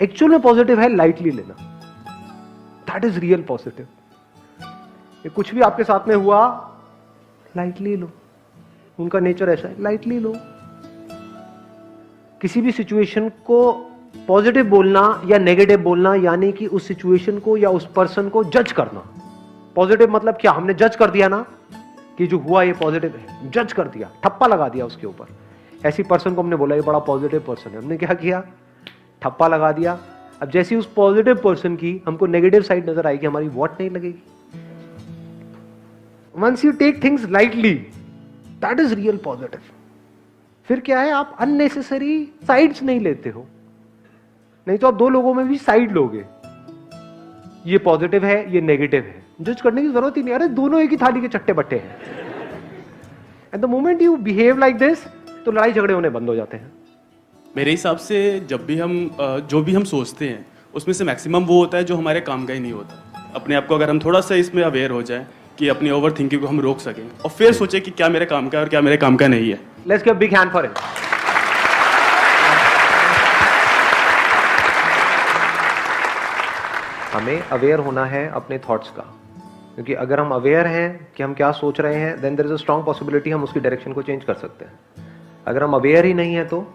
Actual में positive है lightly लेना, दैट इज रियल पॉजिटिव। कुछ भी आपके साथ में हुआ लाइटली लो, उनका नेचर ऐसा है, लाइटली लो। किसी भी सिचुएशन को पॉजिटिव बोलना या नेगेटिव बोलना यानी कि उस सिचुएशन को या उस पर्सन को जज करना। पॉजिटिव मतलब क्या, हमने जज कर दिया ना कि जो हुआ ये पॉजिटिव है, जज कर दिया, ठप्पा लगा दिया उसके ऊपर। ऐसी पर्सन को हमने बोला ये बड़ा पॉजिटिव पर्सन है, हमने क्या किया, ठप्पा लगा दिया। अब जैसी उस पॉजिटिव पर्सन की हमको नेगेटिव साइड नजर आएगी, हमारी वॉट नहीं लगेगी। Once you take things lightly, that is real positive. फिर क्या है, आप अननेसेसरी साइड्स नहीं लेते हो। नहीं तो आप दो लोगों में भी साइड लोगे, ये पॉजिटिव है ये नेगेटिव है, जज करने की जरूरत ही नहीं। अरे दोनों एक ही थाली के चट्टे बट्टे हैं। At the moment you behave like this, तो लड़ाई झगड़े होने बंद हो जाते हैं। मेरे हिसाब से जब भी हम जो भी हम सोचते हैं उसमें से मैक्सिमम वो होता है जो हमारे काम का ही नहीं होता। अपने आप को अगर हम थोड़ा सा इसमें अवेयर हो जाए कि अपनी ओवर थिंकिंग को हम रोक सकें और फिर सोचें कि क्या मेरे काम का है और क्या मेरे काम का नहीं है। Let's give big hand for it. हमें अवेयर होना है अपने थॉट्स का, क्योंकि अगर हम अवेयर हैं कि हम क्या सोच रहे हैं, then there is a strong possibility हम उसकी डायरेक्शन को चेंज कर सकते हैं। अगर हम अवेयर ही नहीं है तो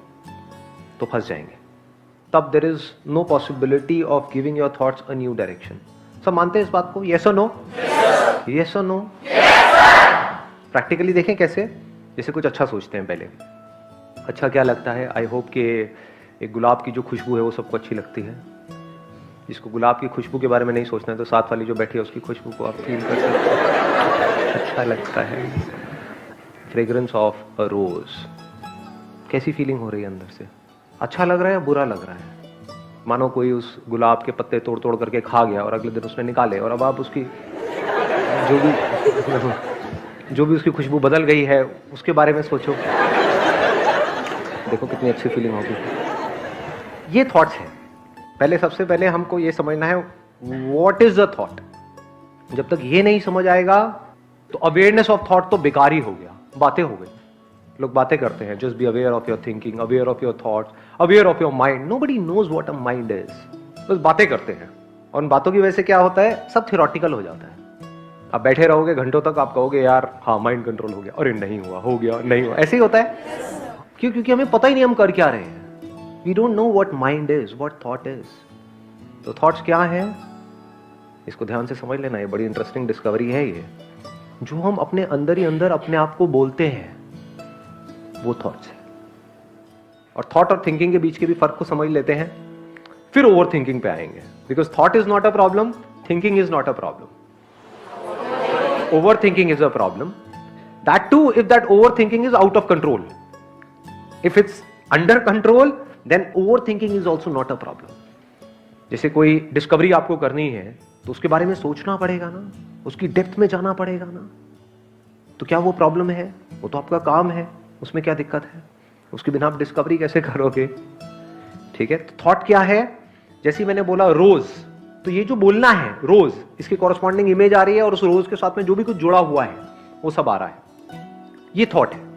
फंस जाएंगे। तब there is no possibility of giving your thoughts a new direction. सब मानते हैं इस बात को? यस और नो? यस और नो? प्रैक्टिकली देखें कैसे। जैसे कुछ अच्छा सोचते हैं पहले, अच्छा क्या लगता है, आई होप कि एक गुलाब की जो खुशबू है वो सबको अच्छी लगती है। जिसको गुलाब की खुशबू के बारे में नहीं सोचना है तो साथ वाली जो बैठी है उसकी खुशबू को आप फील कर सकते हैं, अच्छा लगता है। फ्रेग्रेंस ऑफ अ रोज, कैसी फीलिंग हो रही है अंदर से, अच्छा लग रहा है या बुरा लग रहा है? मानो कोई उस गुलाब के पत्ते तोड़ तोड़ करके खा गया और अगले दिन उसने निकाले, और अब आप उसकी जो भी उसकी खुशबू बदल गई है उसके बारे में सोचो, देखो कितनी अच्छी फीलिंग होगी। ये थॉट्स हैं। पहले सबसे पहले हमको ये समझना है व्हाट इज द थॉट। जब तक ये नहीं समझ आएगा तो अवेयरनेस ऑफ थॉट तो बेकार ही हो गया, बातें हो गई। लोग बातें करते हैं, just be aware of your thinking, aware of your thoughts, aware of your mind. Nobody knows what a mind is. बस बातें करते हैं, और उन बातों की वजह से क्या होता है, सब थियोरेटिकल हो जाता है। आप बैठे रहोगे घंटों तक, आप कहोगे यार हाँ माइंड कंट्रोल हो गया, अरे नहीं हुआ, हो गया, नहीं हुआ, ऐसे ही होता है। क्यों? क्योंकि हमें पता ही नहीं हम कर क्या रहे हैं। We don't know what mind is, what thought is. तो थॉट्स क्या है, इसको ध्यान से समझ लेना, ये बड़ी इंटरेस्टिंग डिस्कवरी है। ये जो हम अपने अंदर ही अंदर अपने आप को बोलते हैं वो थॉट्स है। और थॉट और थिंकिंग के बीच के भी फर्क को समझ लेते हैं, फिर ओवर थिंकिंग पे आएंगे। Because thought is not a problem, thinking is not a problem, overthinking is a problem. That too if that overthinking is out of control. If it's under control then overthinking is also not a problem. जैसे कोई discovery आपको करनी है तो उसके बारे में सोचना पड़ेगा ना, उसकी डेप्थ में जाना पड़ेगा ना। तो क्या वो प्रॉब्लम है? वो तो आपका काम है, उसमें क्या दिक्कत है? उसके बिना आप डिस्कवरी कैसे करोगे? ठीक है। तो थॉट क्या है? जैसे मैंने बोला रोज, तो ये जो बोलना है रोज, इसकी कॉरस्पॉन्डिंग इमेज आ रही है और उस रोज के साथ में जो भी कुछ जुड़ा हुआ है वो सब आ रहा है, ये थॉट है।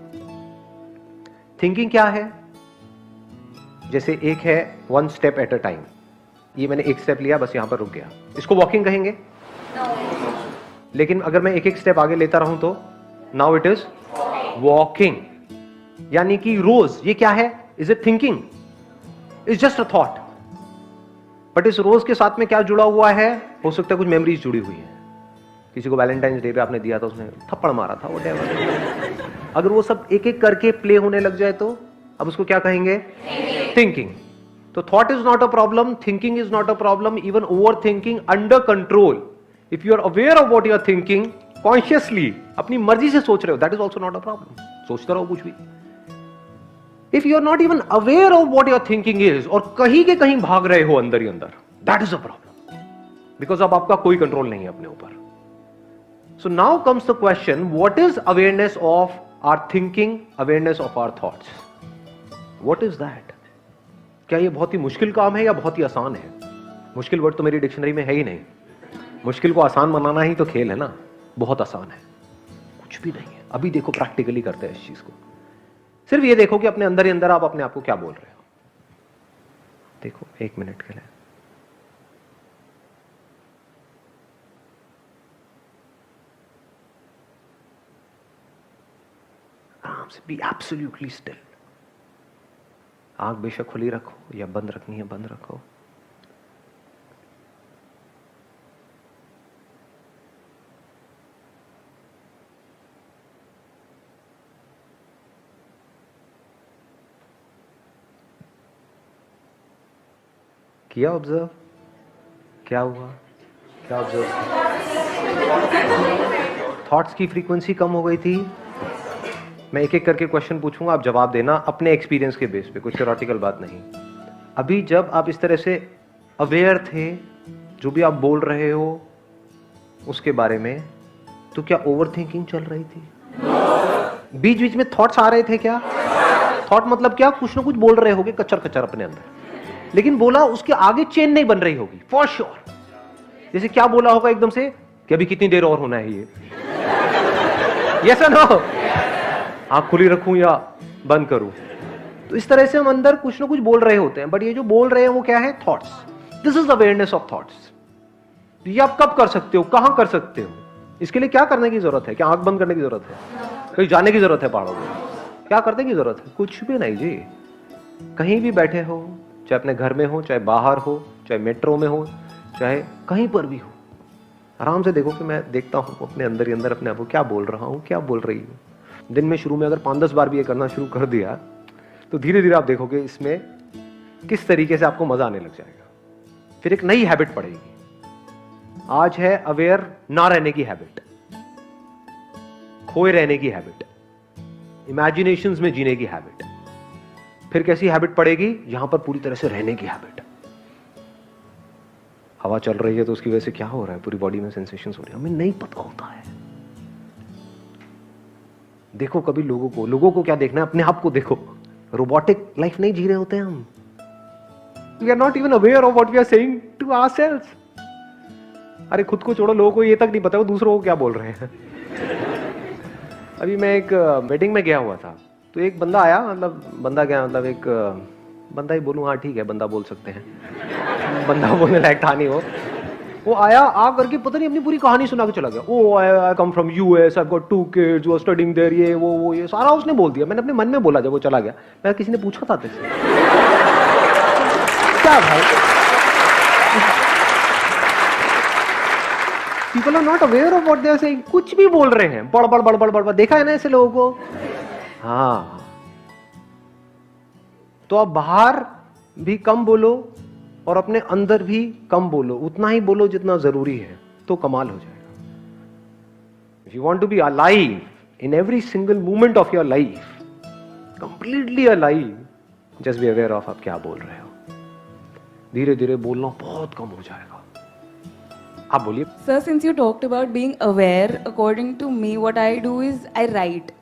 थिंकिंग क्या है? जैसे एक है one step at a time, ये मैंने एक स्टेप लिया बस यहां पर रुक गया, इसको वॉकिंग कहेंगे? लेकिन अगर मैं एक एक स्टेप आगे लेता रहूं तो नाउ इट इज वॉकिंग। यानी कि रोज ये क्या है? Is it thinking? Is just a thought. But इस रोज के साथ में क्या जुड़ा हुआ है? हो सकता है कुछ मेमोरीज जुड़ी हुई है। किसी को वैलेंटाइंस डे पे आपने दिया था, उसने थप्पड़ मारा था, व्हाटएवर। अगर वो सब एक एक करके प्ले होने लग जाए तो अब उसको क्या कहेंगे? थिंकिंग। तो thought is not a problem, thinking is not a problem, even overthinking under control. If you are aware of what you are thinking, consciously अपनी मर्जी से सोच रहे हो, that is also not a problem. सोचते रहो कुछ भी। If you are not even aware of what your thinking is, और कहीं के कहीं भाग रहे हो अंदर ही अंदर, that is a problem, because अब आपका कोई कंट्रोल नहीं है अपने ऊपर। So now comes the question, what is awareness of our thinking, awareness of our thoughts? What is that? क्या ये बहुत ही मुश्किल काम है या बहुत ही आसान है? मुश्किल वर्ड तो मेरी डिक्शनरी में है ही नहीं। मुश्किल को आसान बनाना ही तो खेल है ना। बहुत आसान है, कुछ भी नहीं है। अभी देखो प्रैक्टिकली करते हैं इस चीज को। सिर्फ ये देखो कि अपने अंदर ही अंदर आप अपने आप को क्या बोल रहे हो। देखो 1 मिनट के लिए। आराम से बी एब्सोल्युटली स्टिल। आंख बेशक खुली रखो या बंद रखनी है बंद रखो। किया ऑब्जर्व? क्या हुआ? क्या ऑब्जर्व? थॉट्स की फ्रीक्वेंसी कम हो गई थी। मैं एक एक करके क्वेश्चन पूछूंगा, आप जवाब देना अपने एक्सपीरियंस के बेस पे, कोई थ्योरेटिकल बात नहीं। अभी जब आप इस तरह से अवेयर थे जो भी आप बोल रहे हो उसके बारे में, तो क्या ओवर थिंकिंग चल रही थी? बीच बीच में थॉट्स आ रहे थे क्या? थॉट मतलब क्या? कुछ ना कुछ बोल रहे होगे कच्चर कच्चर अपने अंदर, लेकिन बोला उसके आगे चेन नहीं बन रही होगी फॉर श्योर। जैसे क्या बोला होगा एकदम से कि अभी कितनी देर और होना है ये, यस और नो, आंख खुली रखूं या बंद करूं? तो इस तरह से हम अंदर कुछ ना कुछ बोल रहे होते हैं, बट ये जो बोल रहे हैं वो क्या है? Thoughts. This is awareness of thoughts. ये आप कब कर सकते हो, कहां कर सकते हो? इसके लिए क्या करने की जरूरत है? क्या आंख बंद करने की जरूरत है? कहीं जाने की जरूरत है पहाड़ों में? क्या करने की जरूरत है? कुछ भी नहीं जी। कहीं भी बैठे हो, चाहे अपने घर में हो, चाहे बाहर हो, चाहे मेट्रो में हो, चाहे कहीं पर भी हो, आराम से देखो कि मैं देखता हूं अपने अंदर ही अंदर अपने आप को क्या बोल रहा हूं, क्या बोल रही हूं। दिन में शुरू में अगर 5-10 बार भी ये करना शुरू कर दिया तो धीरे धीरे आप देखोगे इसमें किस तरीके से आपको मजा आने लग जाएगा। फिर एक नई हैबिट पड़ेगी। आज है अवेयर ना रहने की हैबिट, खोए रहने की हैबिट, इमेजिनेशंस में जीने की हैबिट। फिर कैसी हैबिट पड़ेगी? यहां पर पूरी तरह से रहने की हैबिट। हवा चल रही है तो उसकी वजह से क्या हो रहा है, पूरी बॉडी में सेंसेशंस हो रही है, हमें नहीं पता होता है। देखो कभी लोगों को क्या देखना है, अपने आप को देखो। रोबोटिक लाइफ नहीं जी रहे होते हैं हम। We are not even aware of what we are saying to ourselves. अरे खुद को छोड़ो, लोगों को ये तक नहीं पता वो दूसरों को क्या बोल रहे हैं। अभी मैं एक वेडिंग में गया हुआ था, तो एक बंदा आया, मतलब बंदा क्या, मतलब एक बंदा ही बोलूँ, हाँ ठीक है बंदा बोल सकते हैं, बंदा बोलने लायक था नहीं वो आया, आ करके पता नहीं अपनी पूरी कहानी सुना के चला गया। Oh I come from US, I got 2 kids who are studying there, ये वो ये सारा उसने बोल दिया। मैंने अपने मन में बोला जब वो चला गया, मैं किसी ने पूछा था तेरे से क्या भाई? People are not aware of what they are saying. कुछ भी बोल रहे हैं, बड़ बड़ बड़ बड़ बड़, देखा है ना ऐसे लोगों को? हाँ, तो आप बाहर भी कम बोलो और अपने अंदर भी कम बोलो, उतना ही बोलो जितना जरूरी है, तो कमाल हो जाएगा। If you want to be alive in every single moment of your life, completely alive, just be aware of आप क्या बोल रहे हो। धीरे धीरे बोलना बहुत कम हो जाएगा। आप बोलिए। Sir, since you talked about being aware, according to me, what I do is I write.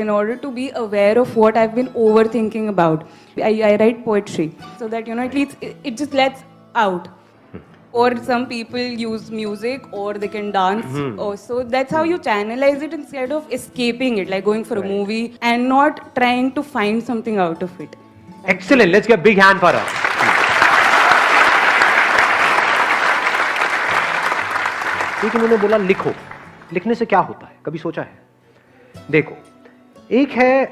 In order to be aware of what I've been overthinking about, I write poetry so that at least it just lets out. Or some people use music, or they can dance. So that's how you channelize it instead of escaping it, like going for a movie and not trying to find something out of it. Excellent. Let's get a big hand for her. ठीक है, मैंने बोला लिखो। लिखने से क्या होता है, कभी सोचा है? देखो, एक है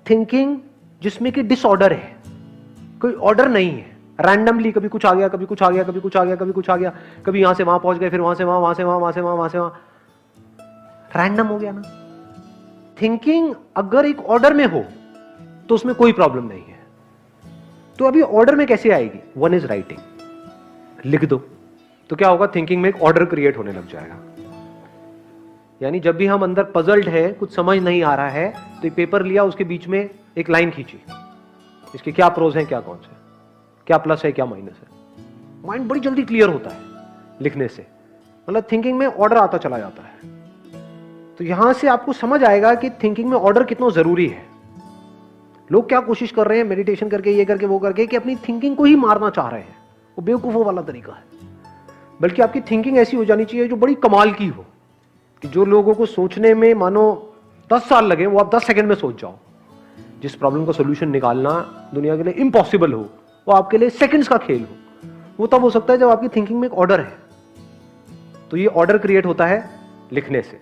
थिंकिंग जिसमें कि डिसऑर्डर है, कोई ऑर्डर नहीं है, रैंडमली कभी कुछ आ गया, कभी कुछ आ गया, कभी कुछ आ गया, कभी कुछ आ गया, कभी यहां से वहां पहुंच गए, फिर वहां से वहां, वहां से वहां, वहां से वहां, वहां से वहां, रैंडम हो गया ना। थिंकिंग अगर एक ऑर्डर में हो तो उसमें कोई प्रॉब्लम नहीं है। तो अभी ऑर्डर में कैसे आएगी? वन इज राइटिंग, लिख दो, तो क्या होगा? थिंकिंग में एक ऑर्डर क्रिएट होने लग जाएगा। यानी जब भी हम अंदर पजल्ड है, कुछ समझ नहीं आ रहा है, तो एक पेपर लिया, उसके बीच में एक लाइन खींची, इसके क्या प्रोज हैं, क्या कौन से, क्या प्लस है, क्या माइनस है। माइंड बड़ी जल्दी क्लियर होता है लिखने से, मतलब थिंकिंग में ऑर्डर आता चला जाता है। तो यहां से आपको समझ आएगा कि थिंकिंग में ऑर्डर कितना जरूरी है। लोग क्या कोशिश कर रहे हैं मेडिटेशन करके, ये करके, वो करके, कि अपनी थिंकिंग को ही मारना चाह रहे हैं। वो बेवकूफों वाला तरीका है। बल्कि आपकी थिंकिंग ऐसी हो जानी चाहिए जो बड़ी कमाल की हो, कि जो लोगों को सोचने में मानो 10 साल लगे, वो आप 10 सेकंड में सोच जाओ। जिस प्रॉब्लम का सॉल्यूशन निकालना दुनिया के लिए इम्पॉसिबल हो, वो आपके लिए सेकंड्स का खेल हो। वो तब हो सकता है जब आपकी थिंकिंग में एक ऑर्डर है। तो ये ऑर्डर क्रिएट होता है लिखने से।